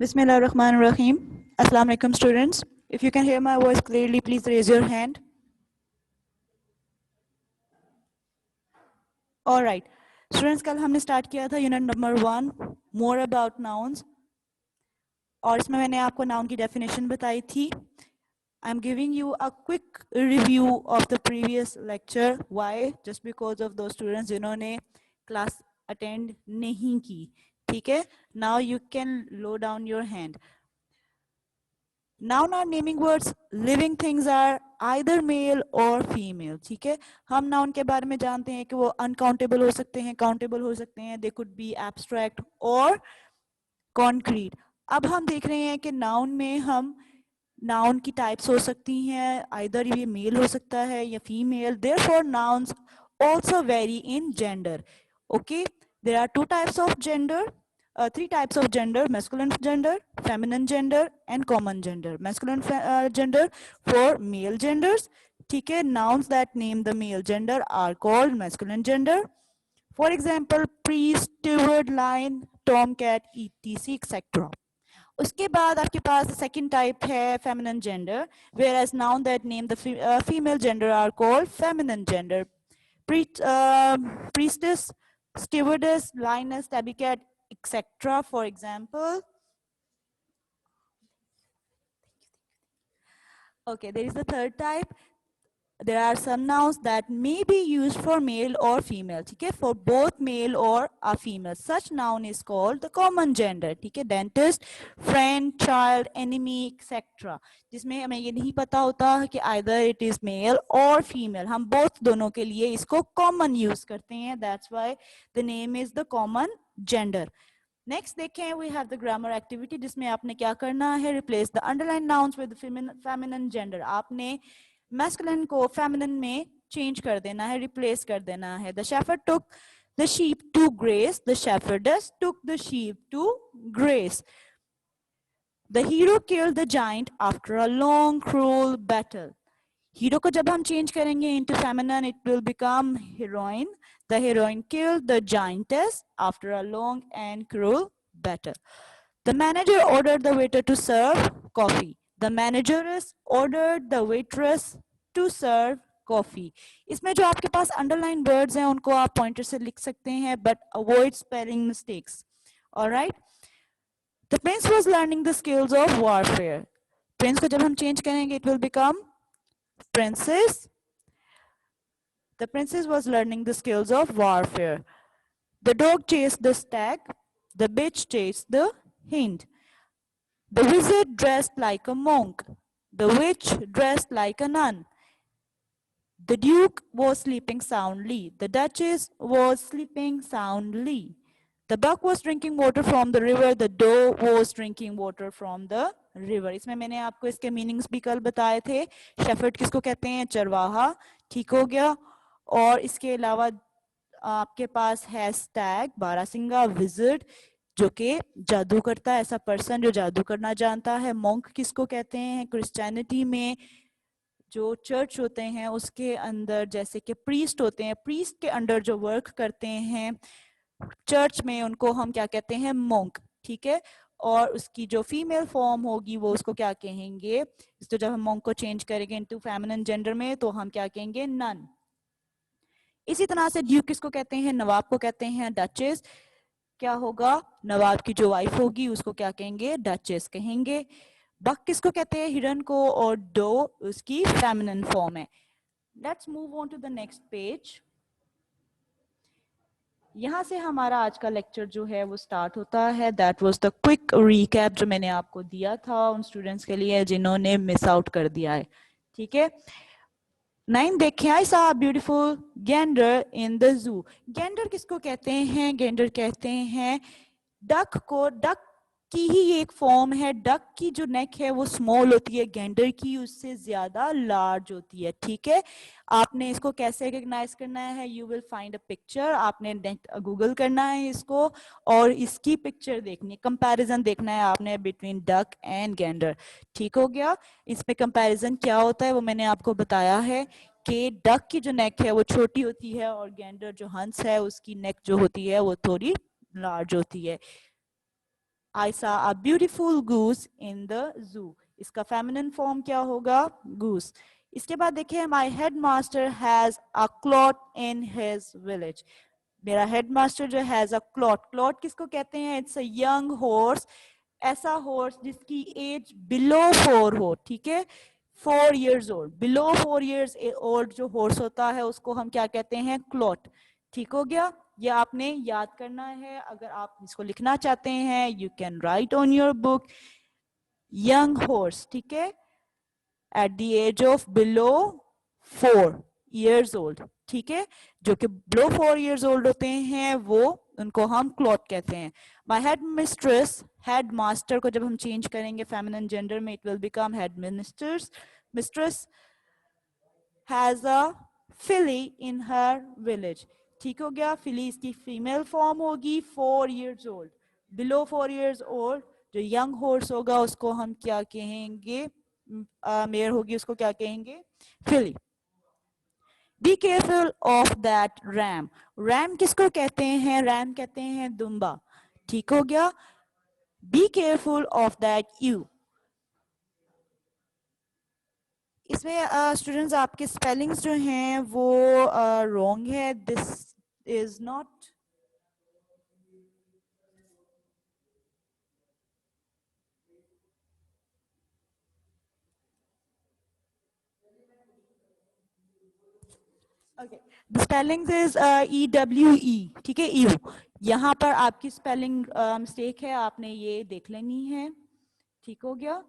Bismillahirrahmanirrahim. Assalamu alaikum students. If you can hear my voice clearly, please raise your hand. All right. Students, कल हमने start किया था unit number 1 more about nouns और इसमें मैंने आपको नाउन की डेफिनेशन बताई थी. I am giving you a quick review of the previous lecture. Why? Just because of those students जिन्होंने class attend नहीं की. ठीक है? Now you can lower down your hand. Noun are naming words. Living things are either male or female. ठीक है, हम noun के बारे में जानते हैं कि वो अनकाउंटेबल हो सकते हैं, काउंटेबल हो सकते हैं, दे कुड बी एब्स्ट्रैक्ट और कॉन्क्रीट. अब हम देख रहे हैं कि नाउन में हम नाउन की टाइप्स हो सकती हैं, आइदर ये मेल हो सकता है या female. Therefore nouns also vary in gender. Okay, there are two types of gender. Three types of gender: masculine gender, feminine gender and common gender. Masculine gender for male genders. ठीक है, nouns that name the male gender are called masculine gender. For example, priest, steward, lion, tomcat, etc etc. उसके बाद आपके पास second type है feminine gender, whereas noun that name the female gender are called feminine gender. Priestess, stewardess, lioness, tabby cat, etc. For example, okay, there is the third type. There are some nouns that may be used for male or female. ठीक है, for both male or a female. Such noun is called the common gender. ठीक है, dentist, friend, child, enemy, etc. जिसमें हमें ये नहीं पता होता कि either it is male or female. हम both दोनों के लिए इसको common use करते हैं. That's why the name is the common gender. Next देखें, we have the grammar activity, जिसमें आपने क्या करना है, replace the underline nouns with feminine gender. आपने मैस्कुलिन को फेमिनिन में चेंज कर देना है, रिप्लेस कर देना है. The shepherd took the sheep to graze, the shepherdess took the sheep to graze. The hero killed the giant after a long cruel battle. Hero को जब हम चेंज करेंगे into feminine, it will become heroine. The heroine killed the giantess after a long and cruel battle. The manager ordered the waiter to serve coffee. The manageress ordered the waitress to serve coffee. इसमें जो आपके पास underline words हैं उनको आप pointer से लिख सकते हैं, but avoid spelling mistakes. All right. The prince was learning the skills of warfare. Prince को जब हम change करेंगे, it will become princess. The princess was learning the skills of warfare. The dog chased the stag. The bitch chased the hind. The wizard dressed like a monk. The witch dressed like a nun. The duke was sleeping soundly. The duchess was sleeping soundly. The buck was drinking water from the river. The doe was drinking water from the river. इसमें मैंने आपको इसके meanings भी कल बताए थे. Shepherd किसको कहते हैं? चरवाहा. ठीक हो गया. और इसके अलावा आपके पास है स्टैग, बारासिंगा, विजर्ड जो कि जादू करता है, ऐसा पर्सन जो जादू करना जानता है. मॉन्क किसको कहते हैं? क्रिश्चियनिटी में जो चर्च होते हैं उसके अंदर जैसे कि प्रीस्ट होते हैं, प्रीस्ट के अंडर जो वर्क करते हैं चर्च में, उनको हम क्या कहते हैं? मॉन्क. ठीक है, और उसकी जो फीमेल फॉर्म होगी वो उसको क्या कहेंगे? तो जब हम मॉन्क को चेंज करेंगे इनटू फेमिनिन जेंडर में तो हम क्या कहेंगे? नन. इसी तरह से ड्यूक किसको कहते हैं? नवाब को कहते हैं डचेस. क्या होगा? नवाब की जो वाइफ होगी उसको क्या कहेंगे? डचेस कहेंगे. बक किसको कहते हैं? हिरन को. और डो उसकी फेमिनिन फॉर्म है. Let's move on to the next page. यहाँ से हमारा आज का लेक्चर जो है वो स्टार्ट होता है. That was the quick recap जो मैंने आपको दिया था उन स्टूडेंट्स के लिए जिन्होंने मिस आउट कर दिया है. ठीक है, 9 देखें. आई सा beautiful gander in the zoo. Gander किसको कहते हैं? गेंडर कहते हैं डक को. डक की ही एक फॉर्म है. डक की जो नेक है वो स्मॉल होती है, गेंडर की उससे ज्यादा लार्ज होती है. ठीक है, आपने इसको कैसे रिकग्नाइज करना है? You will find a picture. आपने गूगल करना है इसको और इसकी पिक्चर देखनी, कंपैरिजन देखना है आपने बिटवीन डक एंड गेंडर. ठीक हो गया. इसमें कंपैरिजन क्या होता है वो मैंने आपको बताया है कि डक की जो नेक है वो छोटी होती है और गेंडर जो हंस है उसकी नेक जो होती है वो थोड़ी लार्ज होती है. I saw a beautiful goose in the zoo. इसका feminine form क्या होगा? Goose. इसके बाद देखिए, my headmaster has a clot in his village. मेरा हेडमास्टर जो हैज अ क्लॉट, क्लॉट किसको कहते हैं? इट्स अ यंग हॉर्स, ऐसा हॉर्स जिसकी एज बिलो 4 हो, ठीक है, 4 years old, below 4 years old जो हॉर्स होता है उसको हम क्या कहते हैं? क्लॉट। ठीक हो गया, ये आपने याद करना है। अगर आप इसको लिखना चाहते हैं, you can write on your book, young horse, ठीक है, at the age of below 4 years old, ठीक है, जो कि बिलो 4 years ओल्ड होते हैं वो, उनको हम क्लॉट कहते हैं। My headmistress, headmaster को जब हम चेंज करेंगे फेमिनिन जेंडर में, it will become head ministers, mistress has a filly in her village. ठीक हो गया, फिली इसकी फीमेल फॉर्म होगी, 4 years old, below 4 years old जो यंग हॉर्स होगा उसको हम क्या कहेंगे? मेयर होगी उसको क्या कहेंगे? Filly. Be careful of that ram, ram किसको कहते हैं? रैम कहते हैं दुम्बा। ठीक हो गया, B careful of that you. इसमें स्टूडेंट्स आपके स्पेलिंग्स जो हैं वो रॉन्ग है, this is not, okay, the spellings is EWE, ठीक है, यू। यहाँ पर आपकी स्पेलिंग मिस्टेक है, आपने ये देख लेनी है। ठीक हो गया,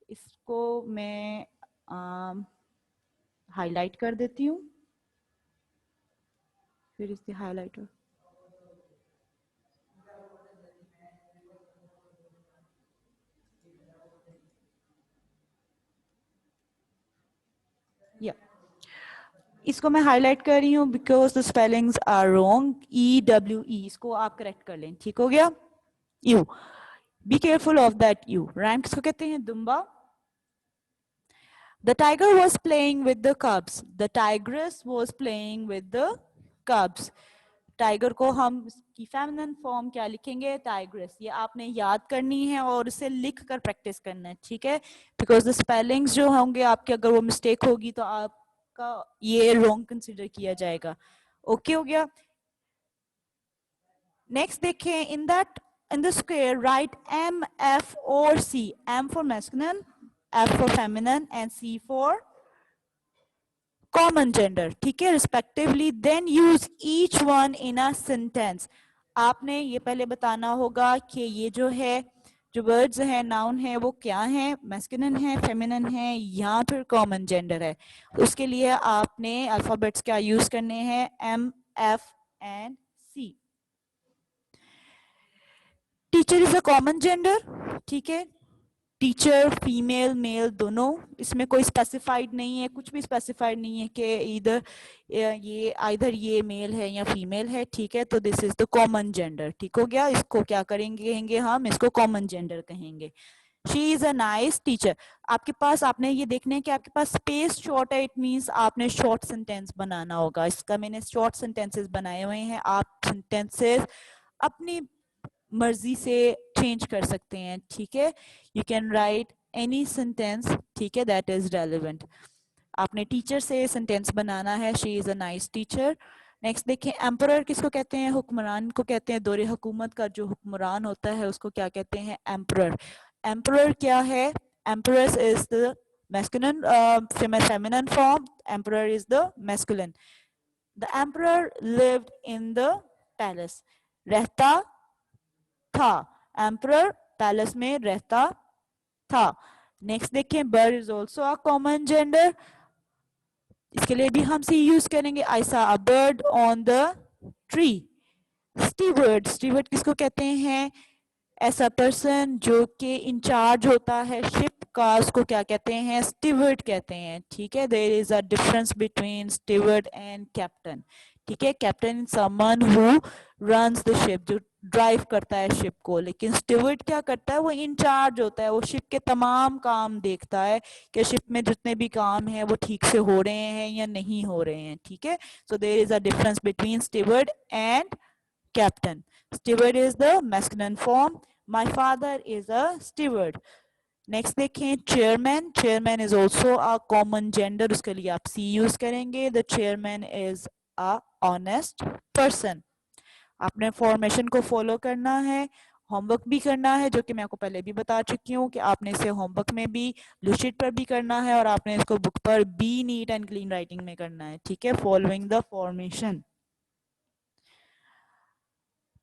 इसको मैं हाईलाइट कर देती हूँ, फिर इसकी हाईलाइटर, या इसको मैं हाईलाइट कर रही हूँ because the spellings are wrong, EWE, इसको आप करेक्ट कर लें। ठीक हो गया, ewe, be careful of that ewe. Ram किसको कहते हैं? दुम्बा। The tiger was playing with the cubs. The tigress was playing with the cubs. Tiger को हम की फेमिनिन फॉर्म क्या लिखेंगे? टाइग्रेस। ये आपने याद करनी है और उसे लिख कर प्रैक्टिस करना है, ठीक है, बिकॉज द स्पेलिंग्स जो होंगे आपके, अगर वो मिस्टेक होगी तो आपका ये रॉन्ग कंसिडर किया जाएगा। ओके हो गया, नेक्स्ट देखें, in the square write M, F or C. M for masculine, F for feminine and C for common gender, ठीक है, respectively. Then use each one in a sentence. आपने ये पहले बताना होगा कि ये जो है, जो वर्ड्स हैं, नाउन है, वो क्या है? मैस्कुलिन है, फेमिनिन है या फिर कॉमन जेंडर है। उसके लिए आपने अल्फाबेट्स क्या यूज करने हैं? M, F and C. Teacher is a common gender, ठीक है, टीचर फीमेल मेल दोनों, इसमें कोई स्पेसिफाइड नहीं है, कुछ भी स्पेसिफाइड नहीं है कि इधर ये आइधर ये मेल है या फीमेल है, ठीक है, तो this is the common gender. ठीक हो गया, इसको क्या करेंगे? कहेंगे हम इसको कॉमन जेंडर कहेंगे। She is a nice teacher. आपके पास, आपने ये देखना है कि आपके पास स्पेस शॉर्ट है, इट मीन्स आपने शॉर्ट सेंटेंस बनाना होगा। इसका मैंने शॉर्ट सेंटेंसेस बनाए हुए हैं, आप सेंटेंसेस अपनी मर्जी से चेंज कर सकते हैं, ठीक है, you can right any sentence, ठीक है, दैट इज रेलिवेंट। आपने टीचर से सेंटेंस बनाना है, she is a nice teacher. Next देखें, एम्परर किसको कहते हैं? हुक्मरान को कहते हैं। दौरे हुकूमत का जो हुक्मरान होता है उसको क्या कहते हैं? एम्परर। एम्परर क्या है? Empress is the masculine, feminine form, emperor is the masculine. The emperor lived in the palace, रहता था, एम्परर पैलेस में रहता था। नेक्स्ट देखें, bird is also a common gender, इसके लिए भी हम सी यूज करेंगे। आई सा a bird on the tree. Steward, steward किसको कहते हैं? ऐसा पर्सन जो कि इंचार्ज होता है शिप का, उसको क्या कहते हैं? स्टीवर्ड कहते हैं, ठीक है। There is a difference between steward and captain, ठीक है। Captain someone who runs the ship, जो ड्राइव करता है शिप को, लेकिन स्टीवर्ड क्या करता है? वो इंचार्ज होता है, वो शिप के तमाम काम देखता है कि शिप में जितने भी काम हैं वो ठीक से हो रहे हैं या नहीं हो रहे हैं, ठीक है। So there is a difference between steward and captain. Steward is the masculine form, My father is a steward. Next देखें chairman. Chairman is also a common gender, उसके लिए आप सी यूज करेंगे. The chairman is a honest person. आपने formation को follow करना है, होमवर्क भी करना है, जो कि मैं आपको पहले भी बता चुकी हूँ कि आपने इसे होमवर्क में भी लूशीट पर भी करना है और आपने इसको बुक पर be neat and clean writing में करना है. ठीक है, following the formation.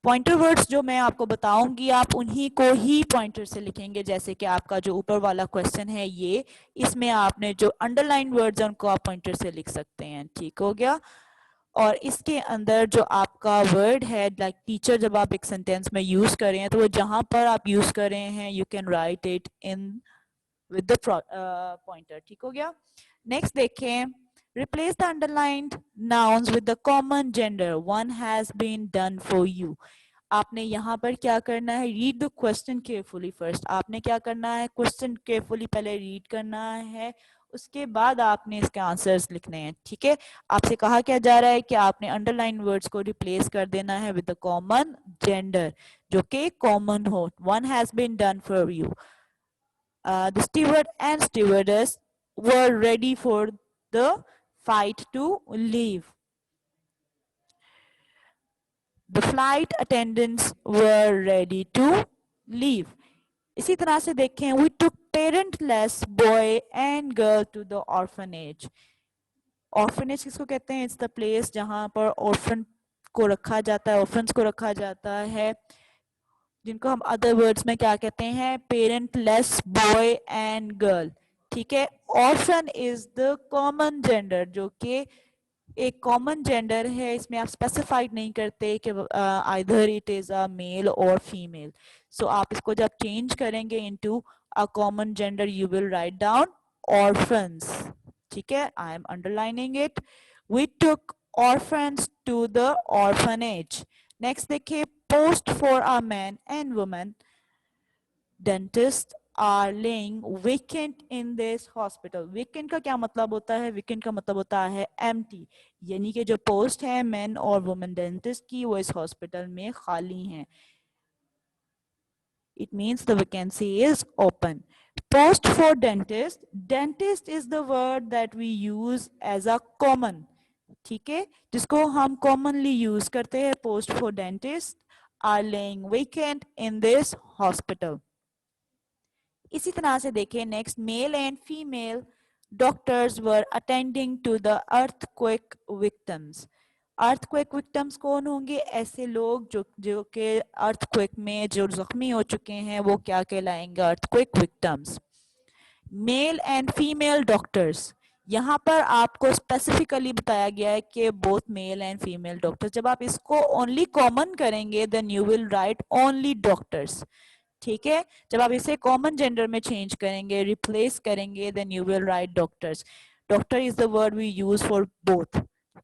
Pointer words जो मैं आपको बताऊंगी आप उन्हीं को ही पॉइंटर से लिखेंगे. जैसे कि आपका जो ऊपर वाला क्वेश्चन है ये, इसमें आपने जो अंडरलाइन वर्ड्स हैं उनको आप पॉइंटर से लिख सकते हैं. ठीक हो गया. और इसके अंदर जो आपका वर्ड है, लाइक टीचर, जब आप एक सेंटेंस में यूज करें तो वो जहां पर आप यूज कर रहे हैं you can right it in with the pointer. ठीक हो गया. नेक्स्ट देखें, replace the underlined nouns with the common gender. One has been done for you. आपने यहाँ पर क्या करना है, read the question carefully. First आपने क्या करना है, क्वेश्चन केयरफुली पहले रीड करना है, उसके बाद आपने इसके आंसर्स लिखने हैं. ठीक है, आपसे कहा क्या जा रहा है कि आपने अंडरलाइन वर्ड्स को रिप्लेस कर देना है विद द कॉमन जेंडर, जो कि कॉमन हो. One has been done for you. The steward and stewardess were ready for the fight to leave. The flight attendants were ready to leave. इसी तरह से देखें, we took parentless boy and girl to the orphanage. Orphanage किसको कहते हैं? It's the place जहां पर orphan को रखा जाता है, orphans को रखा जाता है, जिनको हम अदर वर्ड्स में क्या कहते हैं, पेरेंटलेस बॉय एंड गर्ल. ठीक है, orphan is the common gender, जो कि एक कॉमन जेंडर है. इसमें आप स्पेसिफाइड नहीं करते कि either it is a male और फीमेल. सो आप इसको जब चेंज करेंगे into a common gender you will write down orphans. ठीक है, I am underlining it. We took orphans to the orphanage. Next देखिए, post for a man and woman dentists are laying vacant in this hospital. vacant का क्या मतलब होता है? vacant का मतलब होता है empty, यानी कि जो पोस्ट है मैन और वुमेन डेंटिस्ट की वो इस हॉस्पिटल में खाली हैं. it means the vacancy is open. Post for dentist. Dentist is the word that we use as a common. ठीक है, जिसको हम कॉमनली यूज करते हैं. Post for dentist are lying vacant in this hospital. इसी तरह से देखें next, male and female doctors were attending to the earthquake victims. Earthquake victims कौन होंगे? ऐसे लोग जो जो के अर्थक्वेक में जो जख्मी हो चुके हैं वो क्या कहलाएंगे? Earthquake victims. Male and female doctors, यहाँ पर आपको स्पेसिफिकली बताया गया है कि both male and female doctors. जब आप इसको ओनली कॉमन करेंगे then you will write only doctors. ठीक है, जब आप इसे कॉमन जेंडर में चेंज करेंगे, रिप्लेस करेंगे, then you will write doctors. Doctor is the word we use for both.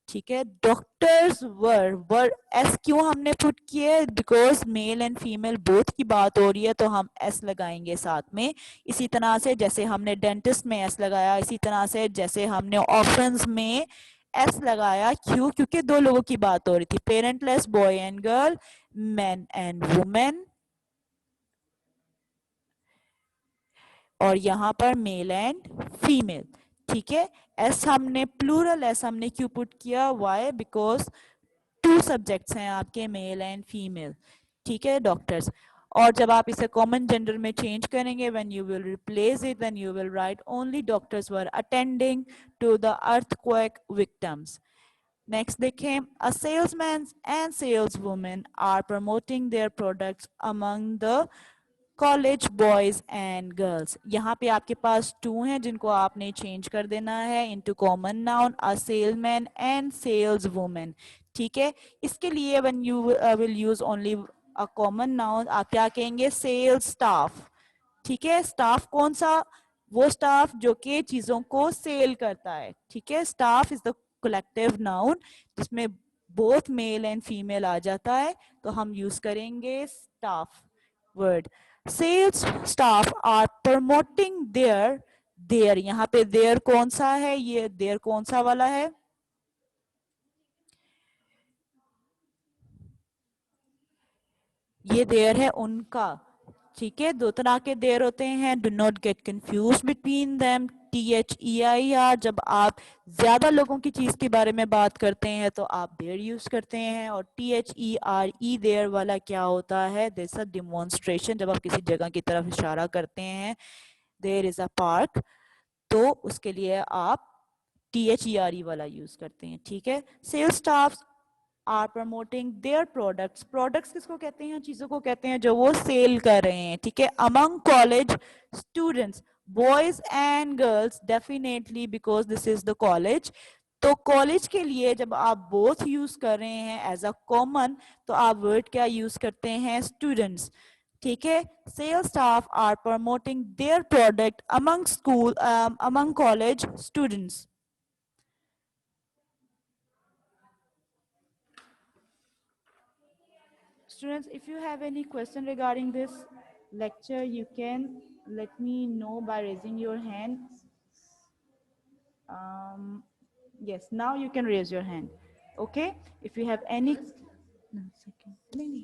ठीक है, डॉक्टर्स वर एस क्यों हमने पुट किए? Because mail and female both की बात हो रही है तो हम एस लगाएंगे साथ में. इसी तरह से जैसे हमने डेंटिस्ट में एस लगाया, इसी तरह से जैसे हमने ऑर्फन्स में एस लगाया. क्यों? क्योंकि दो लोगों की बात हो रही थी, parentless boy and girl, man and women, और यहाँ पर मेल एंड फीमेल. ठीक है, एस हमने प्लूरल एस हमने क्यों पुट किया? वाई? बिकॉज टू सब्जेक्ट्स हैं आपके, मेल एंड फीमेल. ठीक है, डॉक्टर्स. और जब आप इसे कॉमन जेंडर में चेंज करेंगे, when you will replace it then you will write only doctors were attending to the earthquake victims. Next देखें, a salesman and saleswomen are promoting their products among the college boys and girls. यहाँ पे आपके पास to हैं जिनको आपने change कर देना है into common noun, a salesman and sales women. ठीक है, इसके लिए when you will use only a common noun आप क्या कहेंगे? Sales staff. ठीक है, स्टाफ कौन सा? वो स्टाफ जो कि चीजों को सेल करता है. ठीक है, staff is the collective noun जिसमें बोथ मेल एंड फीमेल आ जाता है, तो हम यूज करेंगे staff word. Sales staff are promoting their. Their, यहाँ पे देयर कौन सा है? ये देयर कौन सा वाला है? ये देयर है उनका. ठीक है, दो तरह के देयर होते हैं, do not get confuse between them. THEIR जब आप ज्यादा लोगों की चीज के बारे में बात करते हैं तो आप देयर यूज करते हैं, और THERE देयर वाला क्या होता है, दिस अ डिमॉन्स्ट्रेशन, जब आप किसी जगह की तरफ इशारा करते हैं, देयर इज अ पार्क, तो उसके लिए आप THERE वाला यूज करते हैं। ठीक है, sales staff are promoting their products, products किसको कहते हैं, चीजों को कहते हैं जो वो सेल कर रहे हैं। ठीक है, among college students, boys and girls, definitely because this is the college. तो कॉलेज के लिए जब आप बोथ यूज कर रहे हैं एज अ कॉमन, तो आप वर्ड क्या यूज करते हैं, स्टूडेंट्स। ठीक है, sales staff are promoting their product among school among college students. Students, if you have any question regarding this lecture, you can let me know by raising your hand. Yes, now you can raise your hand. Okay, if you have any. No, second. नहीं,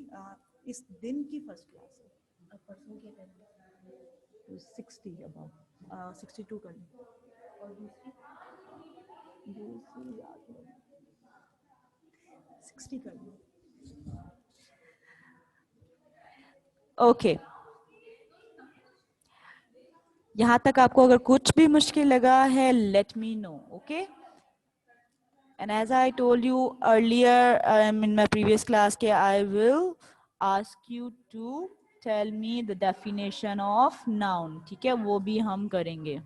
इस दिन की first class है, अब परसों के करनी 60 about 62 करनी, और दूसरी याद नहीं, 60 करनी। ओके, यहाँ तक आपको अगर कुछ भी मुश्किल लगा है, let me know. Okay, and as I told you earlier in my previous class, I will ask you to tell me the definition of noun. ठीक है, वो भी हम करेंगे.